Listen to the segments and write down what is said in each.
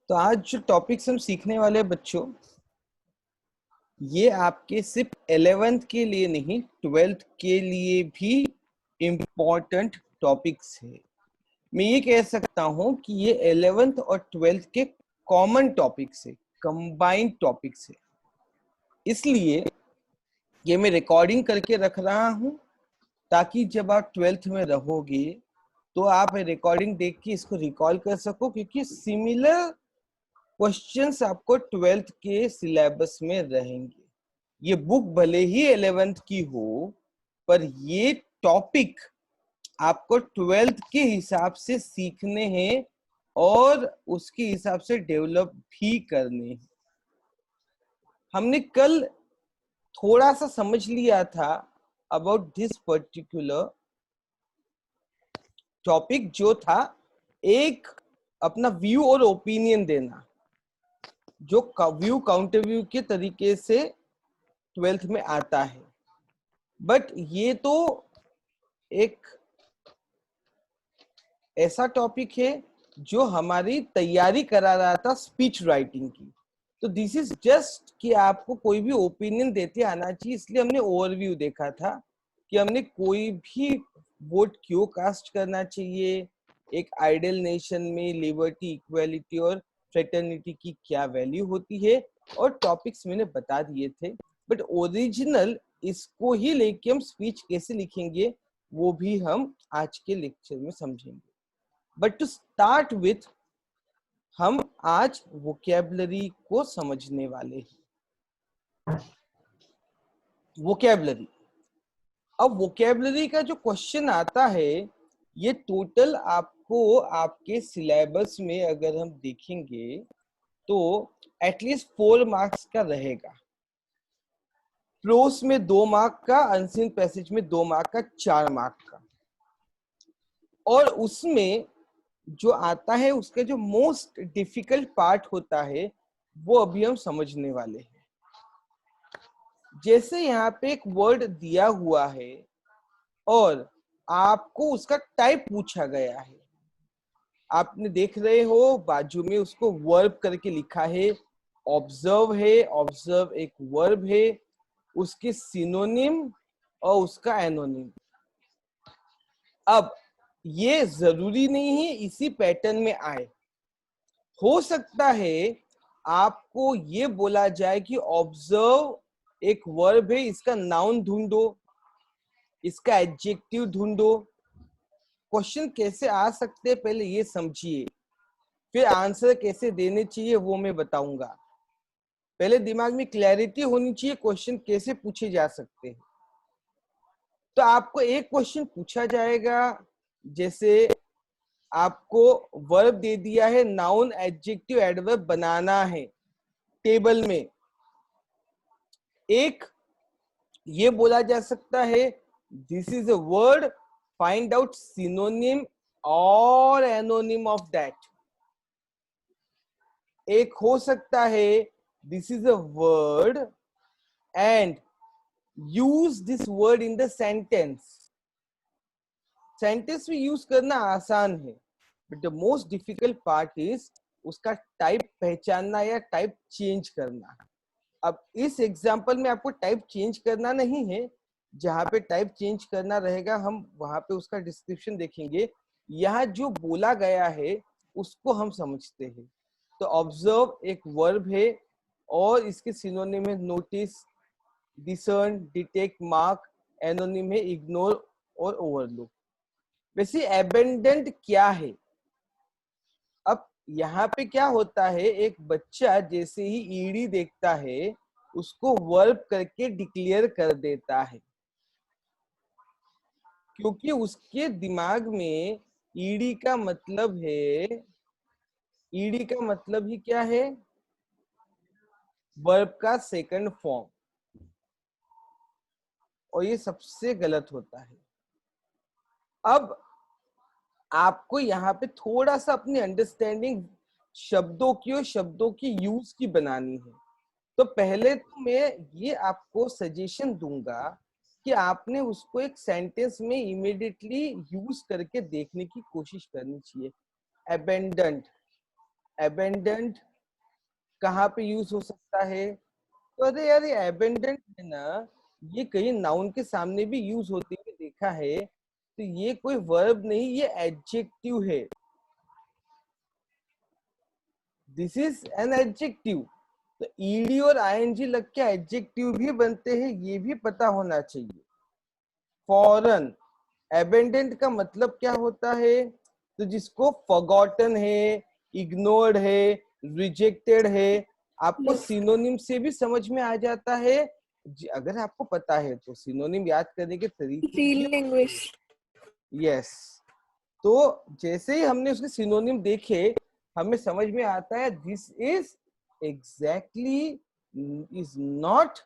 तो आज जो टॉपिक्स हम सीखने वाले हैं बच्चों, ये आपके सिर्फ 11th के लिए नहीं 12th के लिए भी इम्पोर्टेंट टॉपिक्स है। मैं ये कह सकता हूँ कि ये 11th और 12th के कॉमन टॉपिक्स है, कंबाइंड टॉपिक्स है। इसलिए ये मैं रिकॉर्डिंग करके रख रहा हूँ ताकि जब आप 12th में रहोगे तो आप रिकॉर्डिंग देख के इसको रिकॉल कर सको, क्योंकि सिमिलर क्वेश्चंस आपको 12th के सिलेबस में रहेंगे। ये बुक भले ही 11th की हो, पर ये टॉपिक आपको 12th के हिसाब से सीखने हैं और उसके हिसाब से डेवलप भी करने हैं। हमने कल थोड़ा सा समझ लिया था अबाउट दिस पर्टिकुलर टॉपिक, जो था एक अपना व्यू और ओपिनियन देना, जो व्यू काउंटर व्यू के तरीके से 12th में आता है। बट ये तो एक ऐसा टॉपिक है जो हमारी तैयारी करा रहा था स्पीच राइटिंग की। तो दिस इज जस्ट कि आपको कोई भी ओपिनियन देते आना चाहिए, इसलिए हमने ओवरव्यू देखा था कि हमने कोई भी वोट क्यों कास्ट करना चाहिए, एक आइडियल नेशन में लिबर्टी, इक्वालिटी और फ्रेटर्निटी की क्या वैल्यू होती है, और टॉपिक्स मैंने बता दिए थे। बट ओरिजिनल इसको ही लेके हम स्पीच कैसे लिखेंगे वो भी हम आज के लेक्चर में समझेंगे। बट टू स्टार्ट विथ, हम आज वोकैबुलरी को समझने वाले हैं। वोकैबुलरी, अब वोकैबुलरी का जो क्वेश्चन आता है, ये टोटल आपको आपके सिलेबस में अगर हम देखेंगे तो एटलीस्ट 4 मार्क्स का रहेगा। प्रोस में 2 मार्क का, अनसीन पैसेज में 2 मार्क का, 4 मार्क का। और उसमें जो आता है उसका जो मोस्ट डिफिकल्ट पार्ट होता है वो अभी हम समझने वाले हैं। जैसे यहाँ पे एक वर्ड दिया हुआ है और आपको उसका टाइप पूछा गया है, आपने देख रहे हो बाजू में उसको वर्ब करके लिखा है, ऑब्जर्व है, ऑब्जर्व एक वर्ब है, उसके सिनोनिम और उसका एनोनिम। अब ये जरूरी नहीं है इसी पैटर्न में आए, हो सकता है आपको ये बोला जाए कि ऑब्जर्व एक वर्ब है, इसका नाउन ढूंढो, इसका एडजेक्टिव ढूंढो। क्वेश्चन कैसे आ सकते हैं पहले ये समझिए, फिर आंसर कैसे देने चाहिए वो मैं बताऊंगा। पहले दिमाग में क्लैरिटी होनी चाहिए क्वेश्चन कैसे पूछे जा सकते हैं। तो आपको एक क्वेश्चन पूछा जाएगा, जैसे आपको वर्ब दे दिया है, नाउन एडजेक्टिव एडवर्ब बनाना है टेबल में। एक ये बोला जा सकता है this is a word, find out synonym और एनोनिम ऑफ दैट। एक हो सकता है this is a word and use this word in the sentence. Sentence में यूज करना आसान है, but the most difficult part is उसका टाइप पहचानना या टाइप चेंज करना। अब इस एग्जांपल में आपको टाइप चेंज करना नहीं है, जहां पे टाइप चेंज करना रहेगा हम वहां पे उसका डिस्क्रिप्शन देखेंगे। यहाँ जो बोला गया है उसको हम समझते हैं। तो ऑब्जर्व एक वर्ब है और इसके सिनोनिम है नोटिस, डिसर्न, डिटेक्ट, मार्क। एनोनिम है इग्नोर और ओवरलुक। वैसे एबेंडेंट क्या है? अब यहाँ पे क्या होता है, एक बच्चा जैसे ही ईडी देखता है उसको वर्ब करके डिक्लेयर कर देता है, क्योंकि उसके दिमाग में ईडी का मतलब है, ईडी का मतलब ही क्या है, वर्ब का सेकंड फॉर्म। और ये सबसे गलत होता है। अब आपको यहाँ पे थोड़ा सा अपनी अंडरस्टैंडिंग शब्दों की और शब्दों की यूज की बनानी है। तो पहले तो मैं ये आपको सजेशन दूंगा कि आपने उसको एक सेंटेंस में इमीडिएटली यूज करके देखने की कोशिश करनी चाहिए। अबेंडेंट, abandoned कहाँ पे यूज हो सकता है? तो अरे यार ये abandoned है ना, ये कहीं नाउन के सामने भी यूज होते हुए देखा है, तो ये कोई वर्ब नहीं, ये एडजेक्टिव है। This is an adjective. तो ईडी और आईएनजी लग के एडजेक्टिव भी बनते हैं, ये भी पता होना चाहिए। फॉरन एबेंडेंट का मतलब क्या होता है? तो जिसको फॉरगॉटन है, इग्नोर्ड है, रिजेक्टेड है, आपको सिनोनिम से भी समझ में आ जाता है। अगर आपको पता है तो सिनोनिम याद करने के तरीके। यस, तो जैसे ही हमने उसके सिनोनिम देखे, हमें समझ में आता है this is exactly is not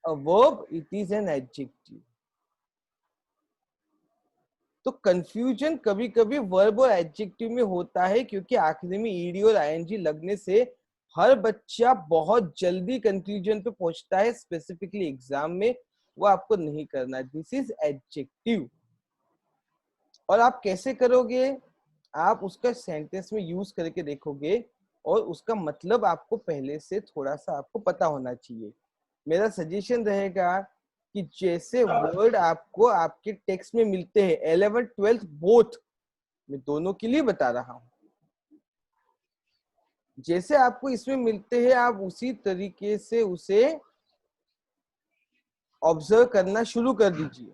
a verb, it is an adjective. तो कंफ्यूजन कभी कभी वर्ब और एडजेक्टिव में होता है, क्योंकि आखिरी में ईडी और आईएनजी लगने से हर बच्चा बहुत जल्दी कंक्लूजन पे पहुंचता है, स्पेसिफिकली एग्जाम में। वो आपको नहीं करना, दिस इज एडजेक्टिव। और आप कैसे करोगे? आप उसका सेंटेंस में यूज करके देखोगे, और उसका मतलब आपको पहले से थोड़ा सा आपको पता होना चाहिए। मेरा सजेशन रहेगा कि जैसे वर्ड आपको आपके टेक्स्ट में मिलते हैं 11th 12th बोथ, मैं दोनों के लिए बता रहा हूं, जैसे आपको इसमें मिलते हैं आप उसी तरीके से उसे ऑब्जर्व करना शुरू कर दीजिए।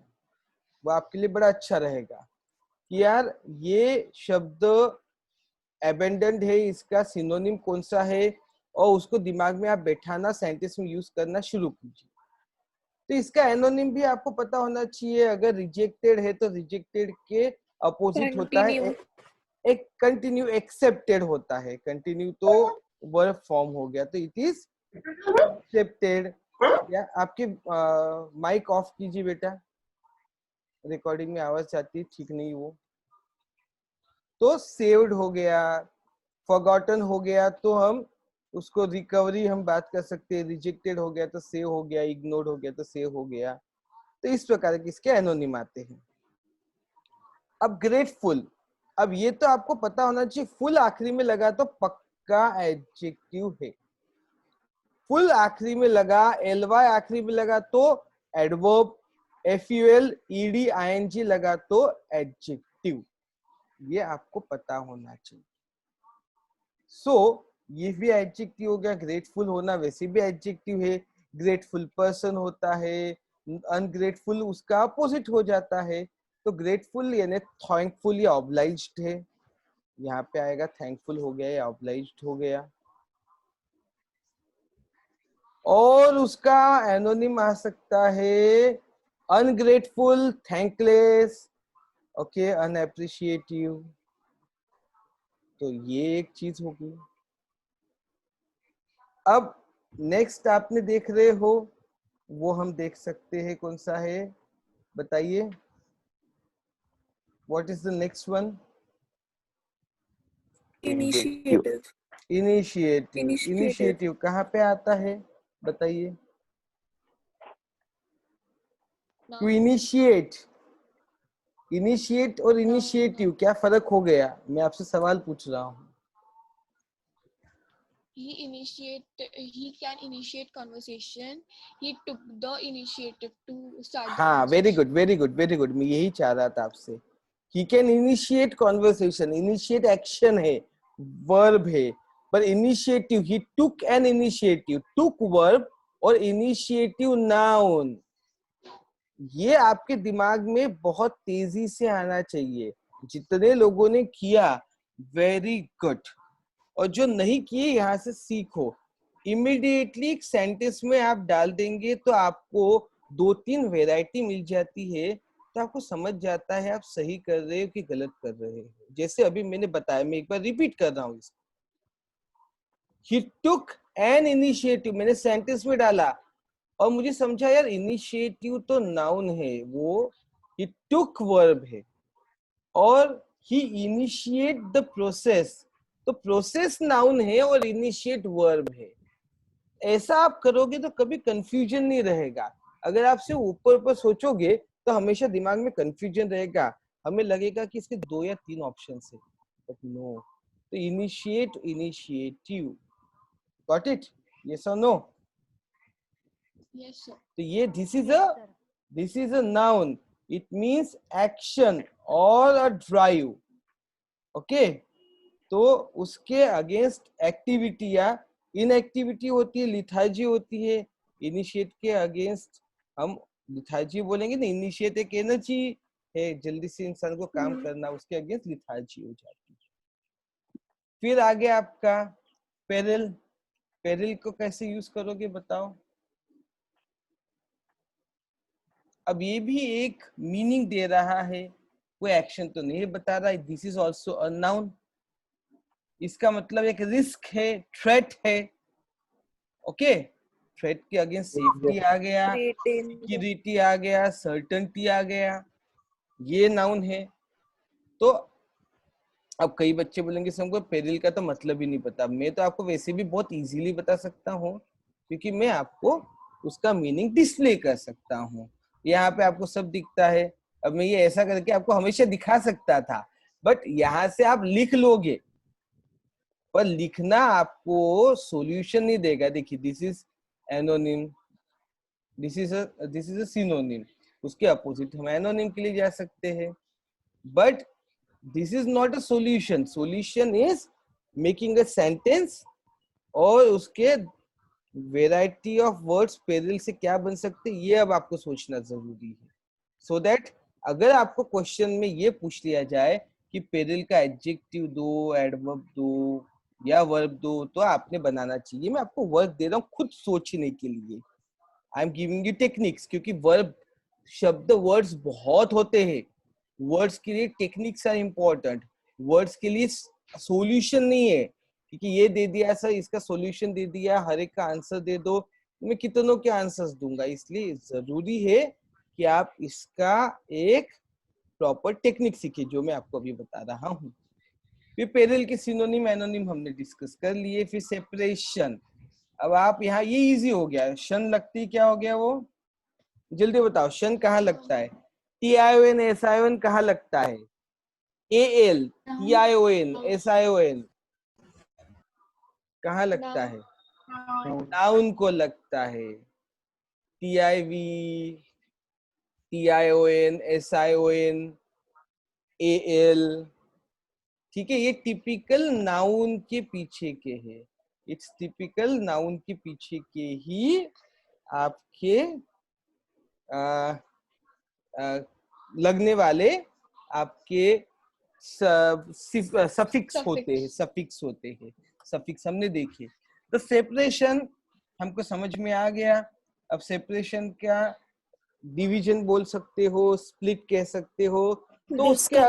वो आपके लिए बड़ा अच्छा रहेगा कि यार ये शब्द एबेंडेंट है, इसका सिनोनिम कौन सा है, और उसको दिमाग में आप बैठाना, सेंटेंस में यूज करना शुरू कीजिए। तो इसका एनोनिम भी आपको पता होना चाहिए। अगर रिजेक्टेड है तो रिजेक्टेड के अपोजिट होता है एक कंटिन्यू, एक्सेप्टेड होता है। कंटिन्यू तो वर्ब फॉर्म हो गया, तो इट इज एक्सेप्टेड। या आपके माइक ऑफ कीजिए बेटा, रिकॉर्डिंग में आवाज आती है ठीक नहीं वो। तो सेव्ड हो गया, फॉरगॉटन हो गया तो हम उसको रिकवरी हम बात कर सकते हैं। रिजेक्टेड हो गया तो सेव हो गया, इग्नोर्ड हो गया तो सेव हो गया। तो इस प्रकार के इसके एनोनिम आते हैं। अब ग्रेटफुल, अब ये तो आपको पता होना चाहिए, फुल आखिरी में लगा तो पक्का एडजेक्टिव है। फुल आखिरी में लगा, एलवाई आखिरी में लगा तो एडवर्ब, एफयूएल ईडी आईएनजी लगा तो एडजेक्टिव। ये आपको पता होना चाहिए। ये भी एडजेक्टिव हो गया। ग्रेटफुल होना वैसे भी एडजेक्टिव है। ग्रेटफुल पर्सन होता है, अनग्रेटफुल उसका अपोजिट हो जाता है। तो ग्रेटफुल यानी थैंकफुल या ऑब्लाइज्ड है, यहाँ पे आएगा थैंकफुल हो गया या ऑब्लाइज्ड हो गया। और उसका एनोनिम आ सकता है अनग्रेटफुल, थैंकलेस, ओके, अनएप्रिशिएटिव। तो ये एक चीज होगी। अब नेक्स्ट आपने देख रहे हो, वो हम देख सकते हैं कौन सा है, बताइए। What is the next one? Initiative. Initiative. Initiative कहाँ पे आता है बताइए? टू इनिशिएट, इनिशिएट और इनिशिएटिव क्या फर्क हो गया? मैं आपसे सवाल पूछ रहा हूँ। He can initiate conversation. He took the initiative to start the हाँ, very conversation. Good, very good, very good. मैं यही चाह रहा था आपसे। He can initiate conversation. Initiate action है, verb है, पर initiative, he took an initiative, took verb और initiative noun। ये आपके दिमाग में बहुत तेजी से आना चाहिए। जितने लोगों ने किया वेरी गुड, और जो नहीं किए यहाँ से सीखो। इमीडिएटली एक सेंटेंस में आप डाल देंगे तो आपको 2-3 वैरायटी मिल जाती है, तो आपको समझ जाता है आप सही कर रहे हो कि गलत कर रहे हो। जैसे अभी मैंने बताया, मैं एक बार रिपीट कर रहा हूँ इसको। He took an initiative, मैंने सेंटेंस में डाला और मुझे समझा यार इनिशिएटिव तो नाउन है, वो he took वर्ब है, और he initiate the process, तो प्रोसेस नाउन है और इनिशिएट वर्ब है। ऐसा आप करोगे तो कभी कंफ्यूजन नहीं रहेगा। अगर आप सिर्फ ऊपर ऊपर सोचोगे तो हमेशा दिमाग में कंफ्यूजन रहेगा, हमें लगेगा कि इसके 2 या 3 ऑप्शन है, बट नो, तो initiate, initiative, got it, yes और नो? Yes, sir. तो ये Yes, sir. this is a noun. It means action or a drive. Okay? तो उसके अगेंस्ट एक्टिविटी या इनएक्टिविटी होती है, लिथार्जी होती है। इनिशिएट के अगेंस्ट हम लिथार्जी बोलेंगे ना, इनिशिएट एक एनर्जी है, जल्दी से इंसान को काम करना, उसके अगेंस्ट लिथार्जी हो जाती है। फिर आगे आपका पेरिल। पेरिल को कैसे यूज करोगे बताओ? अब ये भी एक मीनिंग दे रहा है, कोई एक्शन तो नहीं बता रहा है। This is also a noun. इसका मतलब एक रिस्क है, थ्रेट है। ओके, थ्रेट के अगेंस्ट सेफ्टी आ गया, सिक्योरिटी आ गया, सर्टेनिटी आ गया, ये नाउन है। तो अब कई बच्चे बोलेंगे सर हमको पेरिल का तो मतलब ही नहीं पता। मैं तो आपको वैसे भी बहुत इजीली बता सकता हूँ, क्योंकि मैं आपको उसका मीनिंग डिस्प्ले कर सकता हूँ। यहाँ पे आपको सब दिखता है। अब मैं ये ऐसा करके आपको हमेशा दिखा सकता था, बट यहाँ से आप लिख लोगे, पर लिखना आपको सॉल्यूशन नहीं देगा। देखिए, दिस इज एनोनिम, दिस इज अ सिनोनिम। उसके अपोजिट हम एनोनिम के लिए जा सकते हैं, but this is not a solution. Solution is making a sentence और उसके वेराइटी ऑफ वर्ड्स पेरिल से क्या बन सकते, ये अब आपको सोचना जरूरी है, सो दैट अगर आपको क्वेश्चन में ये पूछ लिया जाए कि पेरिल का एडजेक्टिव दो, एडवर्ब दो या वर्ब दो, तो आपने बनाना चाहिए। मैं आपको वर्क दे रहा हूँ खुद सोचने के लिए। I am giving you techniques, क्योंकि वर्ब शब्द वर्ड्स बहुत होते हैं। वर्ड्स के लिए टेक्निक्स आर इम्पोर्टेंट, वर्ड्स के लिए सॉल्यूशन नहीं है, क्योंकि ये दे दिया सर, इसका सॉल्यूशन दे दिया, हर एक का आंसर दे दो, मैं कितनों के आंसर्स दूंगा। इसलिए जरूरी है कि आप इसका एक प्रॉपर टेक्निक सीखे, जो मैं आपको अभी बता रहा हूँ। फिर पेरिल के सिनोनिम एनोनिम हमने डिस्कस कर लिए। फिर सेपरेशन। अब आप यहाँ, ये इजी हो गया, शन लगती क्या हो गया वो, जल्दी बताओ, शन कहाँ लगता है? TION SION कहाँ लगता है? AL TION SION कहाँ लगता है? नाउन को लगता है। TIV TION SION AL, ठीक है, ये टिपिकल नाउन के पीछे के है। इट्स टिपिकल नाउन के पीछे के ही आपके लगने वाले आपके सफिक्स होते हैं, सफिक्स होते हैं। सफिक्स हमने देखे। तो सेपरेशन हमको समझ में आ गया। अब सेपरेशन का डिवीजन बोल सकते हो, स्प्लिट कह सकते हो, तो उसके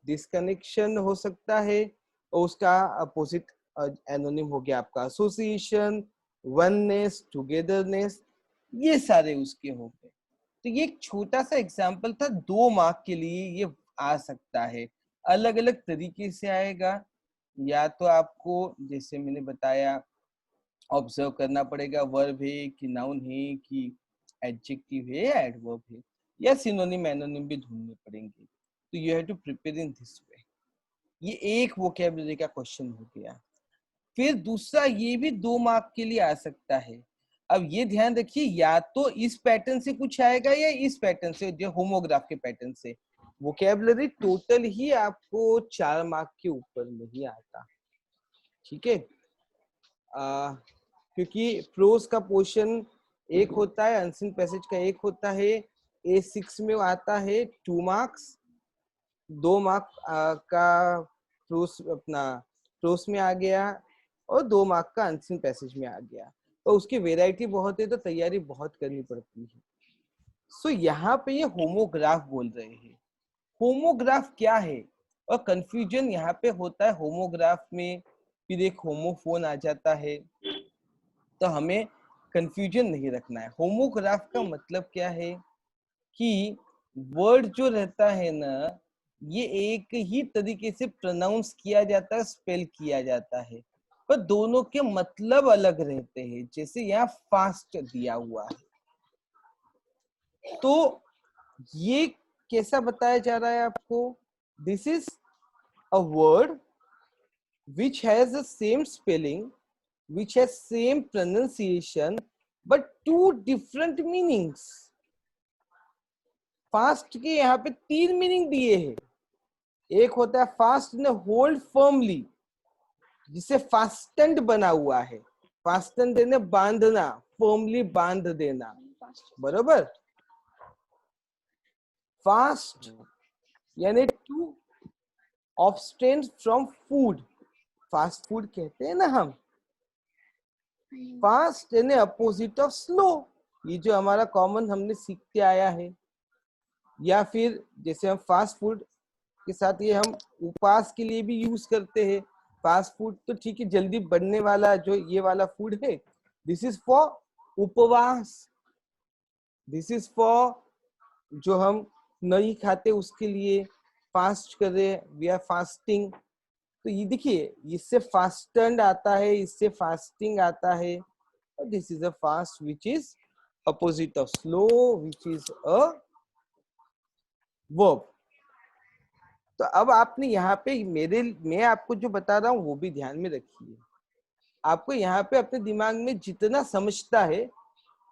डिस्कनेक्शन हो सकता है, और उसका अपोजिट एनोनिम हो गया आपका एसोसिएशन, वननेस, टुगेदरनेस, ये सारे उसके हो गए। तो ये एक छोटा सा एग्जाम्पल था, 2 मार्क के लिए ये आ सकता है। अलग अलग तरीके से आएगा, या तो आपको जैसे मैंने बताया ऑब्जर्व करना पड़ेगा, वर्ब है कि नाउन है कि एडजेक्टिव है या एडवर्ब है, या सिनोनिम एनोनिम भी ढूंढने पड़ेंगे। तो you have to prepare in this way. ये एक वोकैबुलरी का क्वेश्चन हो गया। फिर दूसरा, ये भी 2 मार्क के लिए आ सकता है। अब ये ध्यान रखिए, या तो इस पैटर्न से कुछ आएगा या इस पैटर्न से, जो होमोग्राफ के पैटर्न से। वोकैबुलरी टोटल ही आपको 4 मार्क के ऊपर नहीं आता, ठीक है? क्योंकि प्रोज का पोर्शन एक होता है, अनसीन पैसेज का एक होता है। A6 में आता है 2 मार्क्स, 2 मार्क का प्रोज अपना प्रोज में आ गया, और 2 मार्क का अनसीन पैसेज में आ गया। तो उसकी वेराइटी बहुत है, तो तैयारी बहुत करनी पड़ती है। सो यहाँ पे ये होमोग्राफ बोल रहे हैं। होमोग्राफ क्या है, और कंफ्यूजन यहाँ पे होता है होमोग्राफ में। फिर एक होमोफोन आ जाता है, तो हमें कंफ्यूजन नहीं रखना है। होमोग्राफ का मतलब क्या है कि वर्ड जो रहता है ना, ये एक ही तरीके से प्रोनाउंस किया जाता है, स्पेल किया जाता है, पर दोनों के मतलब अलग रहते हैं। जैसे यहाँ फास्ट दिया हुआ है, तो ये कैसा बताया जा रहा है आपको? This is a word which has the same spelling, which has same pronunciation, but two different meanings. Fast के यहाँ पे 3 मीनिंग दिए हैं. एक होता है फास्ट ने होल्ड फर्मली, जिसे फास्टेंड बना हुआ है. फास्टेंड देने बांधना, फर्मली बांध देना, बरोबर. फास्ट यानी to abstain from food, fast food कहते हैं ना हम. फास्ट यानी अपोजिट ऑफ स्लो, ये जो हमारा कॉमन हमने सीखते आया है. या फिर जैसे हम फास्ट फूड के साथ ये हम उपवास के लिए भी यूज करते हैं. फास्ट फूड तो ठीक है, जल्दी बनने वाला जो ये वाला फूड है, दिस इज फॉर उपवास. दिस इज फॉर जो हम नहीं खाते उसके लिए फास्ट कर रहे, वी आर फास्टिंग. तो ये देखिए, इससे फास्टेंड आता है, इससे फास्टिंग आता है. This is a fast which is opposite of slow, which is a verb. तो अब आपने यहाँ पे मैं आपको जो बता रहा हूँ वो भी ध्यान में रखिए. आपको यहाँ पे अपने दिमाग में जितना समझता है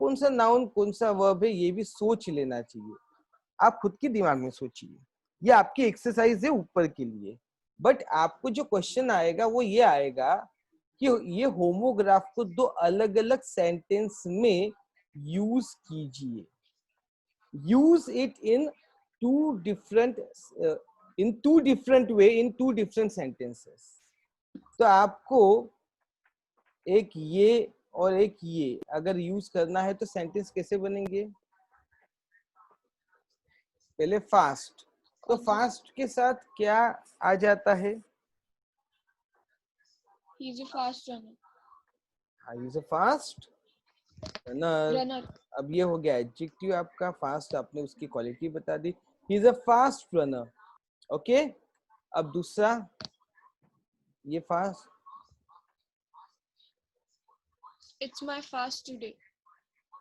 कौन सा नाउन कौन सा वर्ब है ये भी सोच लेना चाहिए. आप खुद के दिमाग में सोचिए, ये आपकी एक्सरसाइज है ऊपर के लिए. बट आपको जो क्वेश्चन आएगा वो ये आएगा कि ये होमोग्राफ को दो अलग अलग सेंटेंस में यूज कीजिए. Use it in two different way in two different sentences. तो आपको एक ये और एक ये अगर यूज करना है तो सेंटेंस कैसे बनेंगे? पहले फास्ट, तो फास्ट के साथ क्या आ जाता है? He is a fast runner. हाँ, he is a fast runner. अब ये हो गया एडजेक्टिव आपका. फास्ट आपने उसकी क्वालिटी बता दी, he is a fast runner. Okay, अब दूसरा ये fast. It's my fast today.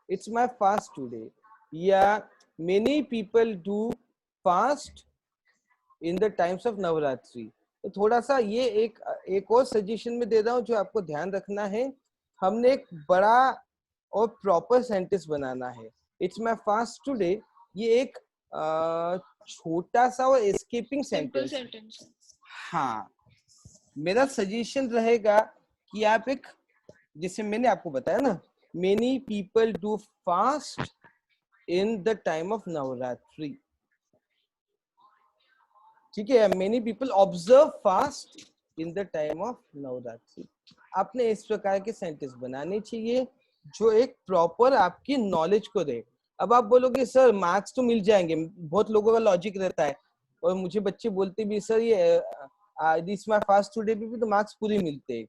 It's my fast today. Yeah, many people do fast in the times of Navratri. तो थोड़ा सा ये एक और सजेशन में दे रहा हूँ जो आपको ध्यान रखना है. हमने एक बड़ा और प्रॉपर सेंटेंस बनाना है. इट्स माय फास्ट टुडे ये एक छोटा सा और एस्केपिंग सेंटेंस. हाँ, मेरा सजेशन रहेगा कि आप एक, जैसे मैंने आपको बताया ना, many people do fast in the time of Navratri. ठीक है, many people observe fast in the time of Navratri. आपने इस प्रकार के सेंटेंस बनाने चाहिए जो एक प्रॉपर आपकी नॉलेज को दे. अब आप बोलोगे सर मार्क्स तो मिल जाएंगे, बहुत लोगों का लॉजिक रहता है और मुझे बच्चे बोलते भी सर ये दिस माय फास्ट टुडे भी तो मार्क्स पूरे मिलते हैं.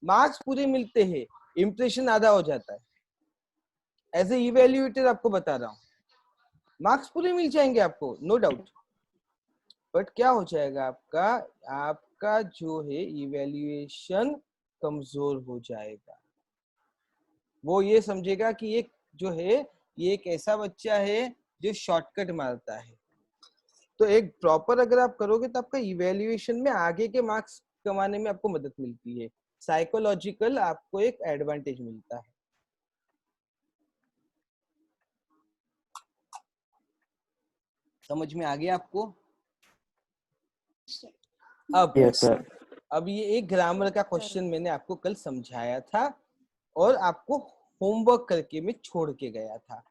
मार्क्स पूरे मिलते हैं, इम्प्रेशन आधा हो जाता है. एज ए इवेल्युएटर आपको बता रहा हूँ, मार्क्स पूरे मिल जाएंगे आपको, नो डाउट. बट क्या हो जाएगा आपका जो है इवेल्युएशन कमजोर हो जाएगा. वो ये समझेगा कि ये जो है ये एक ऐसा बच्चा है जो शॉर्टकट मारता है. तो एक प्रॉपर अगर आप करोगे तो आपका इवेल्युएशन में आगे के मार्क्स कमाने में आपको मदद मिलती है. साइकोलॉजिकल आपको एक एडवांटेज मिलता है. समझ में आ गया आपको? अब यस सर. अब ये एक ग्रामर का क्वेश्चन मैंने आपको कल समझाया था और आपको होमवर्क करके मैं छोड़ के गया था.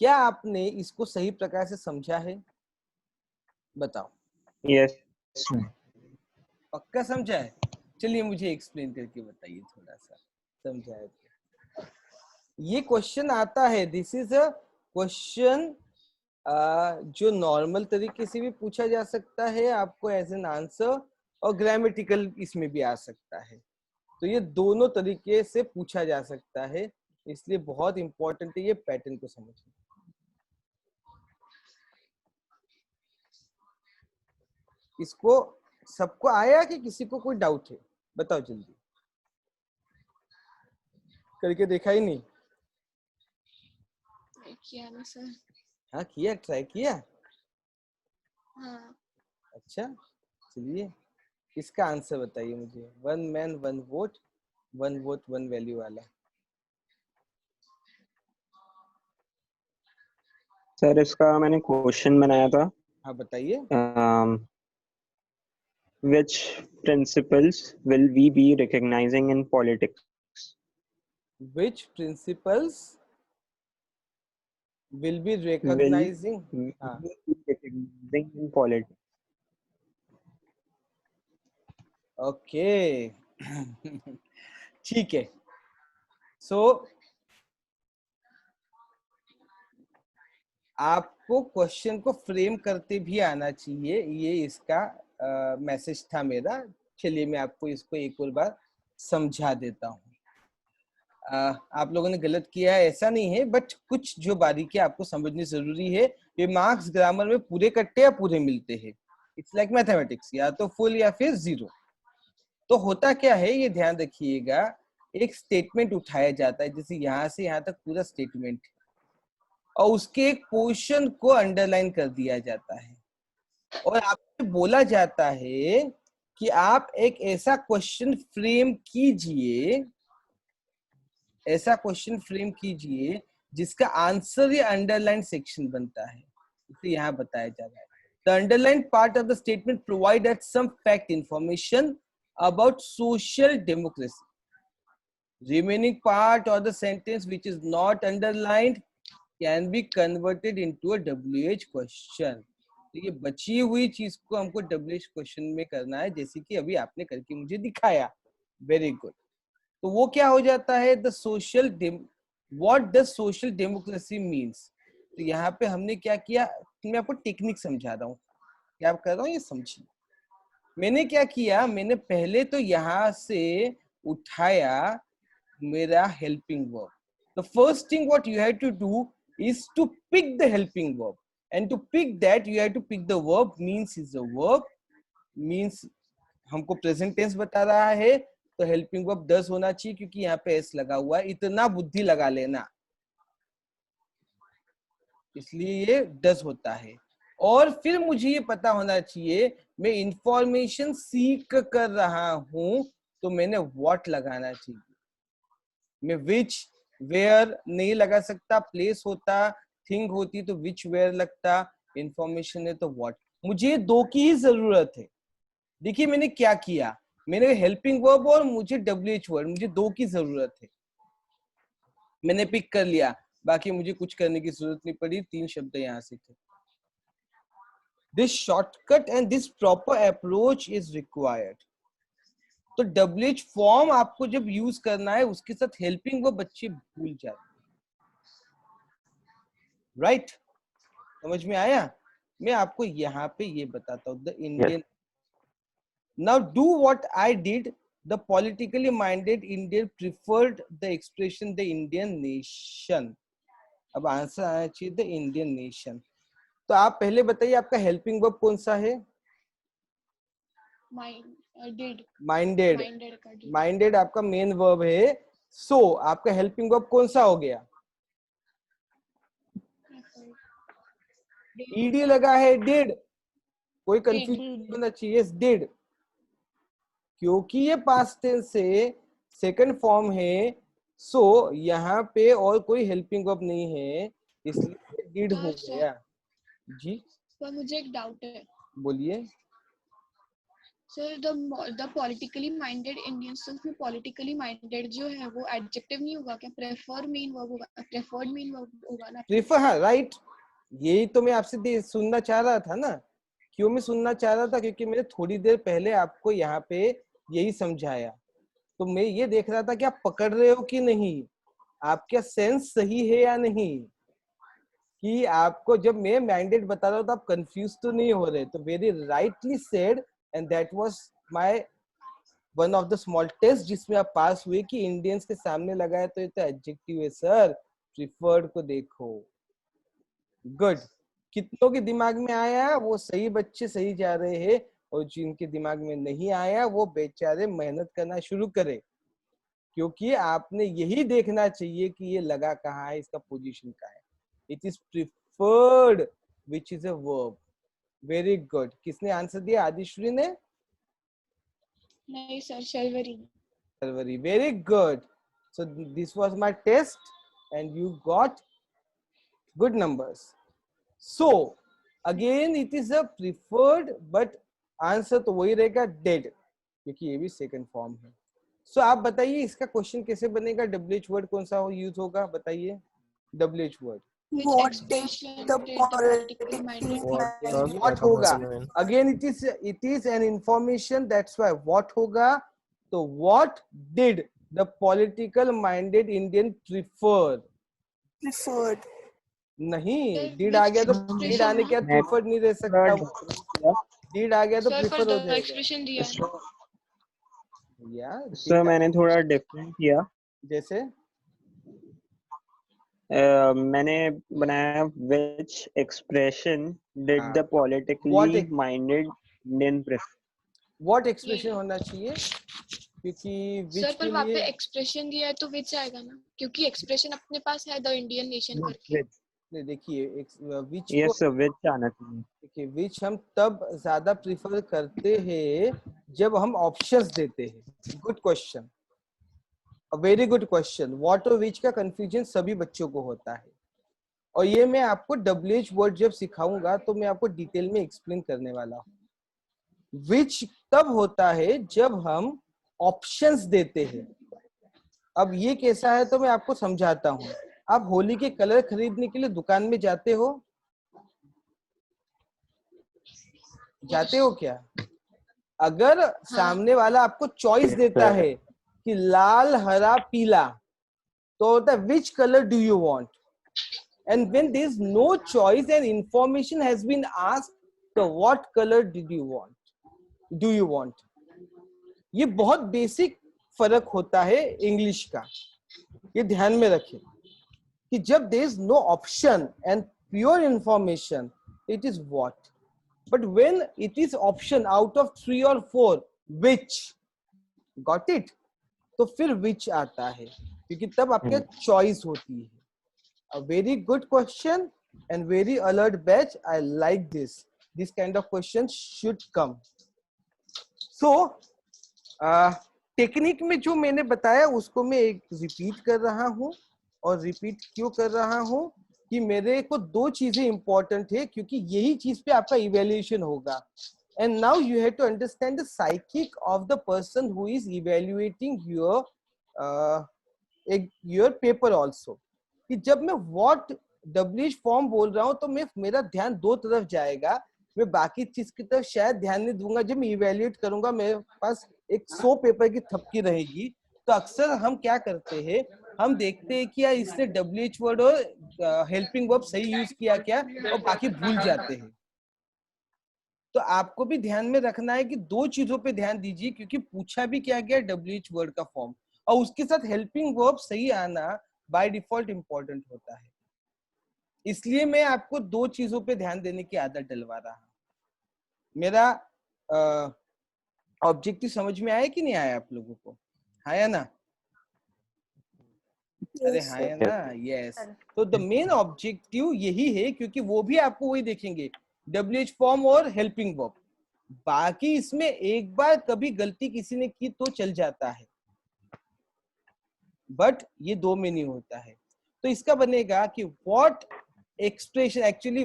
क्या आपने इसको सही प्रकार से समझा है? बताओ. यस. पक्का समझा है? चलिए मुझे एक्सप्लेन करके बताइए थोड़ा सा. समझा है? ये क्वेश्चन आता है, दिस इज अ क्वेश्चन जो नॉर्मल तरीके से भी पूछा जा सकता है आपको एज एन आंसर, और ग्रामेटिकल इसमें भी आ सकता है. तो ये दोनों तरीके से पूछा जा सकता है, इसलिए बहुत इंपॉर्टेंट है ये पैटर्न को समझना. इसको सबको आया कि किसी को कोई डाउट है? बताओ जल्दी. करके देखा ही नहीं? किया ना सर. हाँ किया, ट्राई किया. हाँ. अच्छा, चलिए इसका आंसर बताइए मुझे, one man one vote one value वाला। सर इसका मैंने क्वेश्चन बनाया था, हाँ बताइए। which principles will we be recognizing in politics? Which principles will be Will recognizing? we हाँ be recognizing in politics? Okay ठीक है। सो आपको क्वेश्चन को फ्रेम करते भी आना चाहिए, ये इसका मैसेज था मेरा। चलिए मैं आपको इसको एक और बार समझा देता हूँ। आप लोगों ने गलत किया है ऐसा नहीं है, बट कुछ जो बारीकियां आपको समझनी जरूरी है। ये मार्क्स ग्रामर में पूरे कट्टे या पूरे मिलते हैं, इट्स लाइक मैथमेटिक्स, या तो फुल या फिर जीरो। तो होता क्या है ये ध्यान रखिएगा, एक स्टेटमेंट उठाया जाता है, जैसे यहाँ से यहाँ तक पूरा स्टेटमेंट, और उसके एक पोर्शन को अंडरलाइन कर दिया जाता है, और आपसे बोला जाता है कि आप एक ऐसा क्वेश्चन फ्रेम कीजिए, ऐसा क्वेश्चन फ्रेम कीजिए जिसका आंसर ये अंडरलाइन सेक्शन बनता है। इसे यहाँ बताया जा रहा है, the underline part of the statement provide some fact information about social democracy. Remaining part of the sentence which is not underlined can be converted into a WH question. तो ये बची हुई चीज को हमको WH क्वेश्चन में करना है, जैसे कि अभी आपने करके मुझे दिखाया। Very good. तो वो क्या हो जाता है, the social what the social democracy means. तो यहाँ पे हमने क्या किया, मैं आपको टेक्निक समझा रहा हूँ, क्या कर रहा हूँ ये समझिए। मैंने क्या किया, मैंने पहले तो यहां से उठाया मेरा helping verb. The first thing what you have to do is to pick the helping verb, and to pick that you have to pick the verb means is the verb means हमको present tense बता रहा है, तो helping verb does होना चाहिए, क्योंकि यहाँ पे एस लगा हुआ है। इतना बुद्धि लगा लेना, इसलिए ये डज होता है। और फिर मुझे ये पता होना चाहिए मैं इंफॉर्मेशन सीख कर रहा हूं, तो मैंने व्हाट लगाना चाहिए। मैं विच वेयर नहीं लगा सकता, प्लेस होता, थिंग होती तो विच वेयर लगता, इंफॉर्मेशन है तो व्हाट। मुझे दो की ही जरूरत है। देखिए मैंने क्या किया, मैंने हेल्पिंग वर्ब और मुझे WH वर्ड, मुझे दो की जरूरत है, मैंने पिक कर लिया, बाकी मुझे कुछ करने की जरूरत नहीं पड़ी। तीन शब्द यहाँ से थे। This shortcut and this proper approach is required. तो WH फॉर्म आपको जब यूज करना है, उसके साथ हेल्पिंग वो बच्चे भूल जाते हैं। राइट, समझ में आया? मैं आपको यहाँ पे ये बताता हूँ, the Indian. Now do what I did, the politically minded Indian preferred the expression the Indian nation. अब आंसर आना चाहिए द इंडियन नेशन। तो आप पहले बताइए आपका हेल्पिंग वर्ब कौन सा है? माइंडेड। माइंडेड आपका मेन वर्ब है। सो आपका हेल्पिंग वर्ब कौन सा हो गया? ईडी लगा है, डिड। कोई कंफ्यूजन नहीं होना चाहिए, डिड, क्योंकि ये पास्ट टेंस से सेकंड फॉर्म है। सो यहाँ पे और कोई हेल्पिंग वर्ब नहीं है, इसलिए डिड हो गया। जी सर मुझे एक डाउट है। बोलिए। Sir the politically minded Indians में पॉलिटिकली माइंडेड जो है वो एडजेक्टिव नहीं होगा क्या? प्रेफर मेन वर्ब होगा, प्रेफर्ड मेन वर्ब होगा ना? प्रेफर, हाँ राइट। यही तो मैं आपसे सुनना चाह रहा था ना। क्यों मैं सुनना चाह रहा था? क्योंकि मैंने थोड़ी देर पहले आपको यहाँ पे यही समझाया, तो मैं ये देख रहा था कि आप पकड़ रहे हो कि नहीं, आपका सेंस सही है या नहीं, कि आपको जब मैं मैंडेट बता रहा हूँ तो आप कंफ्यूज तो नहीं हो रहे। तो very rightly said, and that was my one of the small test जिसमें आप पास हुए, कि इंडियंस के सामने लगाया तो ये तो एडजेक्टिव है सर, प्रिफर्ड को देखो। गुड। कितनों के दिमाग में आया? वो सही बच्चे सही जा रहे हैं, और जिनके दिमाग में नहीं आया वो बेचारे मेहनत करना शुरू करे, क्योंकि आपने यही देखना चाहिए कि ये लगा कहाँ है, इसका पोजीशन कहाँ है। It is preferred which is a verb. Very good. किसने आंसर दिया? आदिश्री ने। नहीं sir, Sharvari. Very, very good. So this was my test and you got good numbers. So again it is a preferred but answer तो वही रहेगा dead, क्योंकि ये भी सेकंड फॉर्म है. So आप बताइए इसका क्वेश्चन कैसे बनेगा, WH वर्ड कौन सा यूज होगा बताइए. WH word Which What expression the did the politically minded politically what होगा. Again it is an information, that's why what होगा. तो what did the political minded Indian prefer. preferred? नहीं, Sir, did uh which गया तो expression did आने के बाद मैं preferred नहीं रह थोड़ा सकता. different किया. did आ गया तो sir for prefer हो the जाएगा. expression दिया है ना? यार सर मैंने थोड़ा डिफरेंट किया. जैसे मैंने बनाया which expression did हाँ. the What politically ex- minded Indian prefer. what expression होना चाहिए, क्योंकि सर which पर के वहाँ पे लिए एक्सप्रेशन दिया है तो विच आएगा ना, क्योंकि एक्सप्रेशन अपने पास है द इंडियन नेशन करके. Which. नहीं, देखिए which को Yes sir, which आना चाहिए. देखिए which हम तब ज्यादा प्रिफर करते हैं जब हम ऑप्शंस देते हैं. Good question, very good question. What और विच का कंफ्यूजन सभी बच्चों को होता है, और ये मैं आपको WH वर्ड जब सिखाऊंगा तो मैं आपको डिटेल में एक्सप्लेन करने वाला हूँ. विच तब होता है जब हम ऑप्शंस देते हैं. अब ये कैसा है तो मैं आपको समझाता हूँ. आप होली के कलर खरीदने के लिए दुकान में जाते हो क्या. अगर सामने वाला आपको चॉइस देता है कि लाल हरा पीला, तो होता है which colour do you want. And when there is no choice and information has been asked, so what color did you want? Do you want? ये बहुत बेसिक फर्क होता है इंग्लिश का, ये ध्यान में रखें कि जब there is no option and pure information, it is what. But when it is option out of 3 or 4, which, got it? तो फिर which आता है, क्योंकि तब आपके चॉइस होती है. A very good question and very alert batch. I like this. This kind of questions should come. So, technique में जो मैंने बताया उसको मैं एक रिपीट कर रहा हूँ. और रिपीट क्यों कर रहा हूँ कि मेरे को दो चीजें इंपॉर्टेंट है, क्योंकि यही चीज पे आपका इवेल्युएशन होगा. And now you have to understand the psychic of the person who is evaluating your paper also. कि जब मैं what WH फॉर्म बोल रहा हूँ तो मेरा ध्यान दो तरफ जाएगा. मैं बाकी चीज की तरफ शायद ध्यान नहीं दूंगा. जब मैं इवेल्युएट करूंगा मेरे पास एक 100 पेपर की थपकी रहेगी. तो अक्सर हम क्या करते हैं, हम देखते हैं कि यार इसने WH वर्ड और हेल्पिंग वर्ब सही यूज किया क्या, और बाकी भूल जाते हैं. तो आपको भी ध्यान में रखना है कि दो चीजों पे ध्यान दीजिए, क्योंकि पूछा भी क्या गया WH वर्ड का फॉर्म, और उसके साथ हेल्पिंग वर्ब सही आना बाय डिफॉल्ट इंपॉर्टेंट होता है. इसलिए मैं आपको दो चीजों पे ध्यान देने की आदत डलवा रहा हूं. मेरा ऑब्जेक्टिव समझ में आया कि नहीं आया आप लोगों को? आया ना? अरे हाँ है ना. यस. तो द मेन ऑब्जेक्टिव यही है, क्योंकि वो भी आपको वही देखेंगे, WH फॉर्म और हेल्पिंग वर्ब. बाकी इसमें एक बार कभी गलती किसी ने की तो चल जाता है, बट ये दो में नहीं होता है. तो इसका बनेगा कि what expression, actually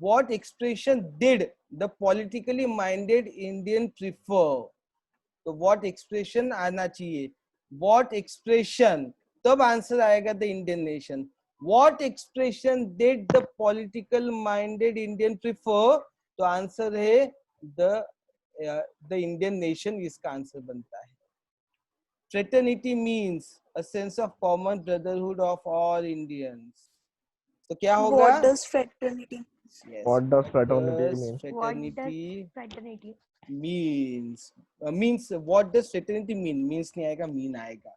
what expression did the politically minded Indian prefer. तो what expression आना चाहिए. What expression, तब आंसर आएगा the Indian nation. What expression did the political minded Indian prefer? तो आंसर है the Indian nation. इसका answer बनता है. Fraternity means a sense of common brotherhood of all Indians. तो क्या होगा? What does fraternity? Yes. What does fraternity mean? Fraternity fraternity means what does fraternity mean? Means नहीं आएगा, mean आएगा.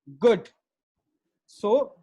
Good. So